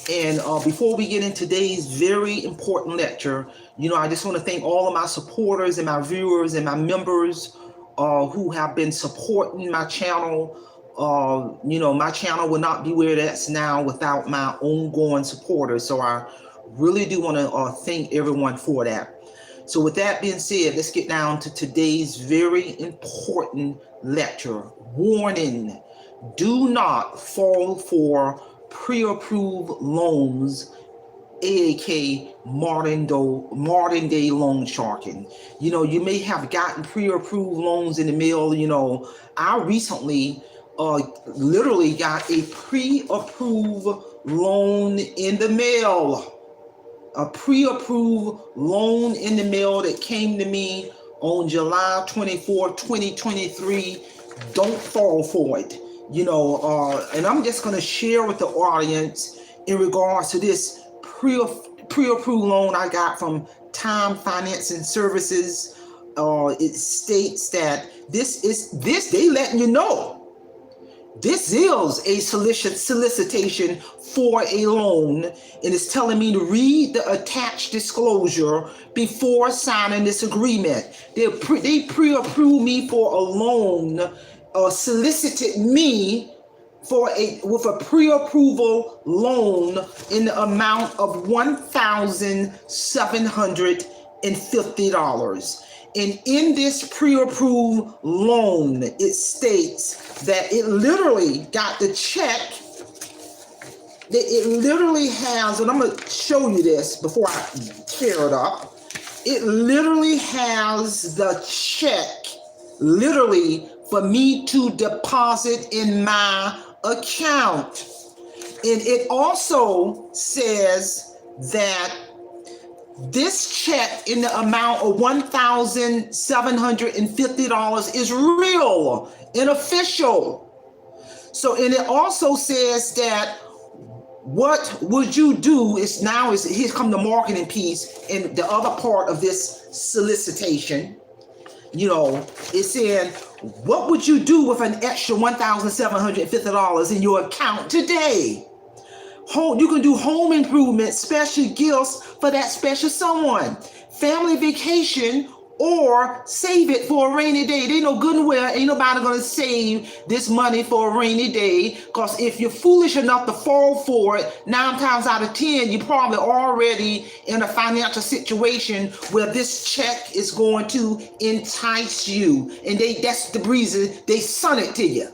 And before we get into today's very important lecture, I just want to thank all of my supporters and my viewers and my members who have been supporting my channel. My channel would not be where it's now without my ongoing supporters. So I really do want to thank everyone for that. So with that being said, let's get down to today's very important lecture. Warning, do not fall for pre-approved loans, aka modern day loan sharking. You may have gotten pre-approved loans in the mail. I recently literally got a pre-approved loan in the mail. A pre-approved loan in the mail that came to me on July 24, 2023. Don't fall for it. And I'm just going to share with the audience in regards to this pre-approved loan I got from Time Financing Services. It states that they letting you know this is a solicitation for a loan, and it's telling me to read the attached disclosure before signing this agreement. They pre-approved me for a loan, solicited me with a pre-approval loan in the amount of $1,750. And in this pre-approved loan, it states that it literally got the check. That it literally has, and I'm going to show you this before I tear it up. It literally has the check, literally, for me to deposit in my account. And it also says that this check in the amount of $1,750 is real and official. So, and it also says that what would you do is here come the marketing piece and the other part of this solicitation. It's saying, what would you do with an extra $1,750 in your account today? You can do home improvements, special gifts for that special someone, family vacation, or save it for a rainy day. They know good and well ain't nobody gonna save this money for a rainy day, because if you're foolish enough to fall for it, 9 times out of 10, you're probably already in a financial situation where this check is going to entice you, and that's the reason they son it to you.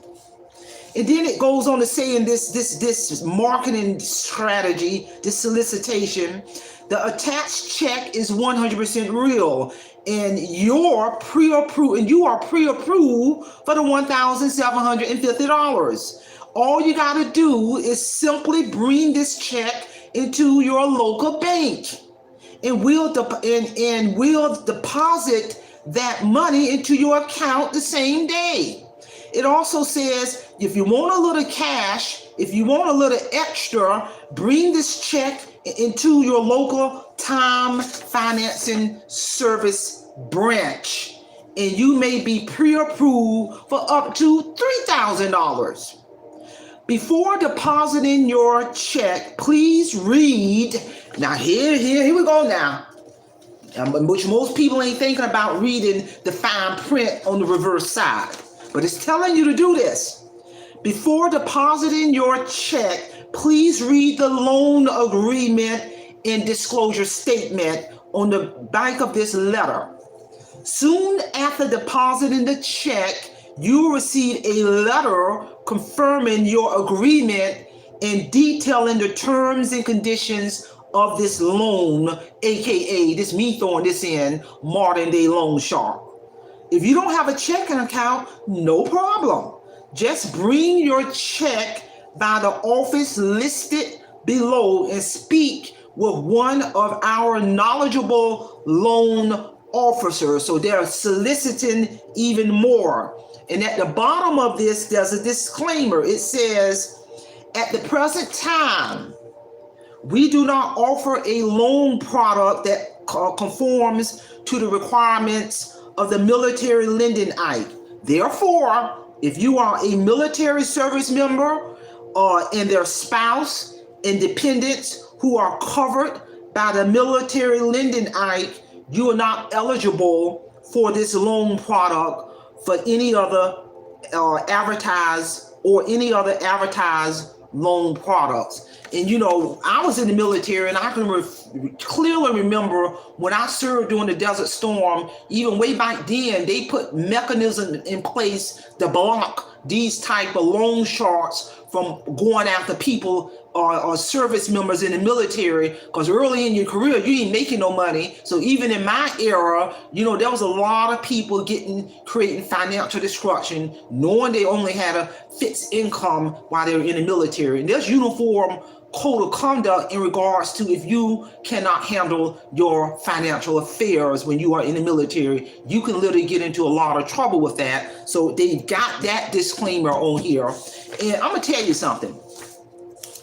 And then it goes on to say in this marketing strategy, this solicitation, the attached check is 100% real, and you are pre-approved for the $1,750. All you got to do is simply bring this check into your local bank, and we'll deposit that money into your account the same day. It also says, if you want a little cash, if you want a little extra, bring this check into your local Time Financing Service branch, and you may be pre-approved for up to $3,000. Before depositing your check, please read. Now here we go now. Which most people ain't thinking about reading the fine print on the reverse side. But it's telling you to do this. Before depositing your check, please read the loan agreement and disclosure statement on the back of this letter. Soon after depositing the check, you will receive a letter confirming your agreement and detailing the terms and conditions of this loan, aka this me throwing this in, modern day loan shark. If you don't have a checking account, no problem. Just bring your check by the office listed below and speak with one of our knowledgeable loan officers. So they're soliciting even more. And at the bottom of this, there's a disclaimer. It says, at the present time, we do not offer a loan product that conforms to the requirements of the Military Lending Act. Therefore, if you are a military service member and their spouse Independents who are covered by the Military Lending Act, you are not eligible for this loan product for any other advertised loan products. And I was in the military, and I can clearly remember when I served during the Desert Storm. Even way back then, they put mechanisms in place to block these type of loan sharks from going after people or service members in the military, because early in your career you ain't making no money. So even in my era, there was a lot of people creating financial destruction, knowing they only had a fixed income while they were in the military. And there's uniform code of conduct in regards to if you cannot handle your financial affairs when you are in the military, you can literally get into a lot of trouble with that. So they got that disclaimer on here. And I'm gonna tell you something.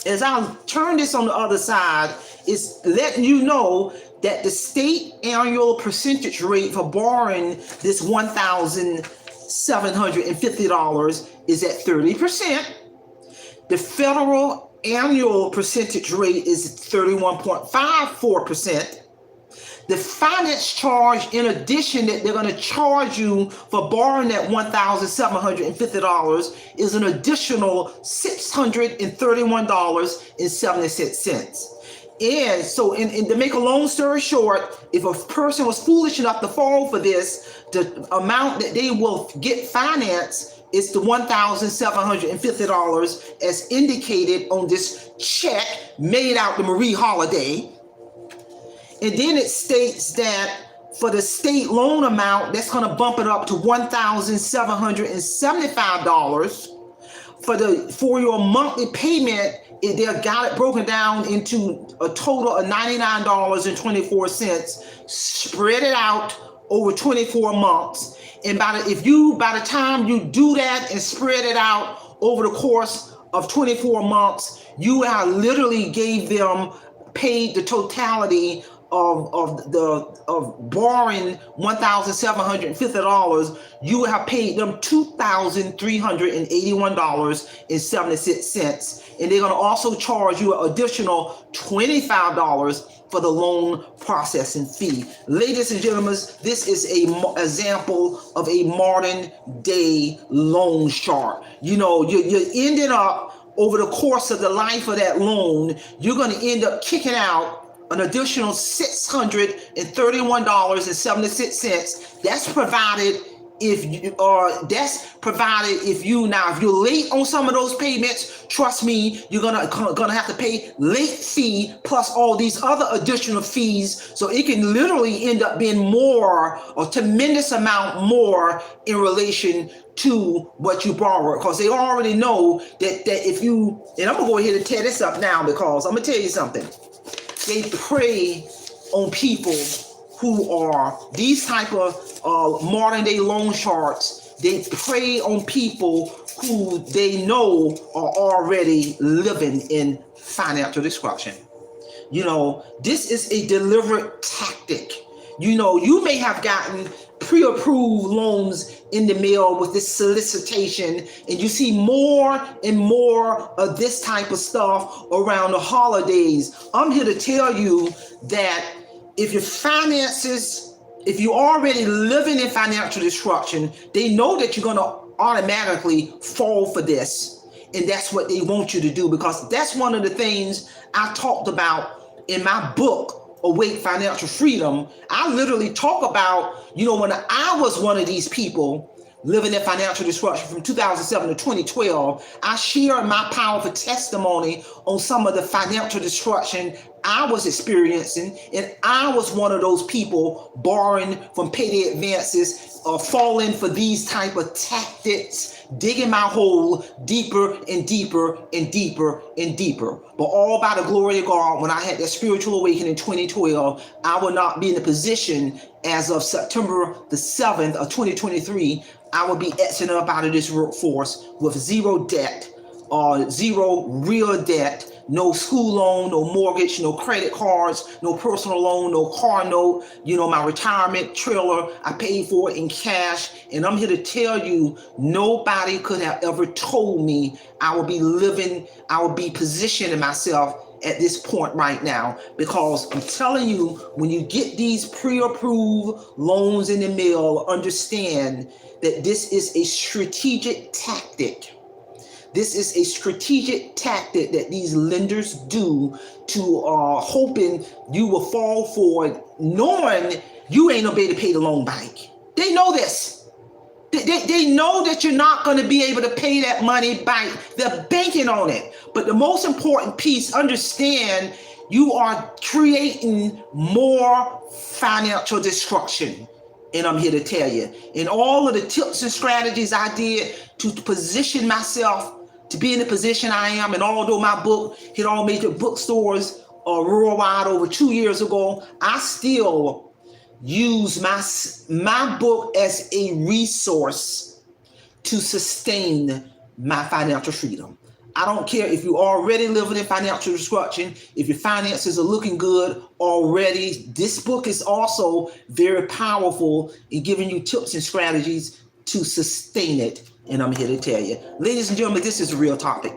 As I turn this on the other side, it's letting you know that the state annual percentage rate for borrowing this $1,750 is at 30%. The federal annual percentage rate is 31.54%. The finance charge, in addition, that they're going to charge you for borrowing that $1,750 is an additional $631.76. And so, and to make a long story short, if a person was foolish enough to fall for this, the amount that they will get financed is the $1,750 as indicated on this check made out to Marie Holiday. And then it states that for the state loan amount, that's going to bump it up to $1,775. For your monthly payment, they got it broken down into a total of $99.24, spread it out over 24 months. And by the time you do that and spread it out over the course of 24 months, you have literally paid the totality of borrowing $1,750. You have paid them $2,381.76, and they're going to also charge you an additional $25 for the loan processing fee. Ladies and gentlemen, this is an example of a modern day loan shark. You're ending up over the course of the life of that loan, you're going to end up kicking out an additional $631.76. That's provided if you're late on some of those payments. Trust me, you're gonna have to pay late fee plus all these other additional fees. So it can literally end up being more, a tremendous amount more in relation to what you borrow, because they already know that if you, and I'm gonna go ahead and tear this up now, because I'm gonna tell you something. They prey on people who are these type of modern day loan sharks. They prey on people who they know are already living in financial destruction. This is a deliberate tactic. You may have gotten pre-approved loans in the mail with this solicitation, and you see more and more of this type of stuff around the holidays. I'm here to tell you that if you're already living in financial destruction, they know that you're going to automatically fall for this. And that's what they want you to do, because that's one of the things I talked about in my book, Awake Financial Freedom. I literally talk about, when I was one of these people living in financial destruction from 2007 to 2012, I shared my powerful testimony on some of the financial destruction I was experiencing, and I was one of those people borrowing from payday advances, falling for these type of tactics, digging my hole deeper and deeper and deeper and deeper. But all by the glory of God, when I had that spiritual awakening in 2012, I would not be in a position as of September the 7th of 2023. I would be exiting up out of this workforce with zero debt, zero real debt, no school loan, no mortgage, no credit cards, no personal loan, no car note. My retirement trailer, I paid for it in cash. And I'm here to tell you, nobody could have ever told me I would be positioning myself at this point right now, because I'm telling you, when you get these pre-approved loans in the mail, understand that this is a strategic tactic. This is a strategic tactic that these lenders do to hoping you will fall for it, knowing you ain't gonna be able to pay the loan back. They know this. They know that you're not going to be able to pay that money back. They're banking on it. But the most important piece, understand you are creating more financial destruction. And I'm here to tell you, in all of the tips and strategies I did to position myself to be in the position I am, and although my book hit all major bookstores worldwide over 2 years ago, I still use my book as a resource to sustain my financial freedom. I don't care if you're already living in financial destruction, if your finances are looking good already. This book is also very powerful in giving you tips and strategies to sustain it. And I'm here to tell you, ladies and gentlemen, this is a real topic.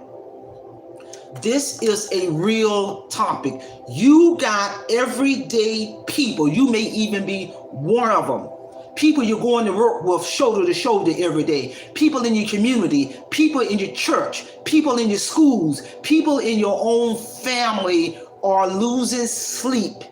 This is a real topic. You got everyday people. You may even be one of them. People you're going to work with shoulder to shoulder every day. People in your community, people in your church, people in your schools, people in your own family are losing sleep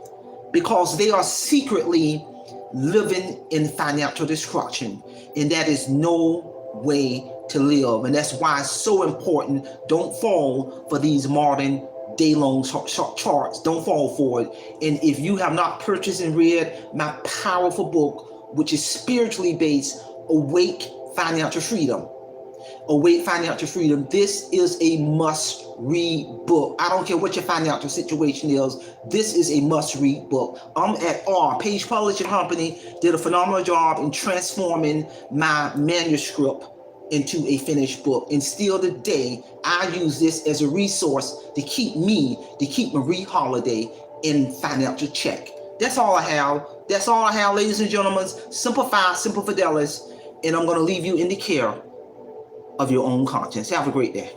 because they are secretly living in financial destruction. And that is no way to live. And that's why it's so important. Don't fall for these modern day loan charts. Don't fall for it. And if you have not purchased and read my powerful book, which is spiritually based, Awake Financial Freedom. Awake Financial Freedom. This is a must read book. I don't care what your financial situation is. This is a must read book. I'm at Page Publishing Company, did a phenomenal job in transforming my manuscript into a finished book. And still today, I use this as a resource to keep Marie Holiday in financial check. That's all I have. That's all I have, ladies and gentlemen. Simplify, Simple Fidelis. And I'm going to leave you in the care of your own conscience. Have a great day.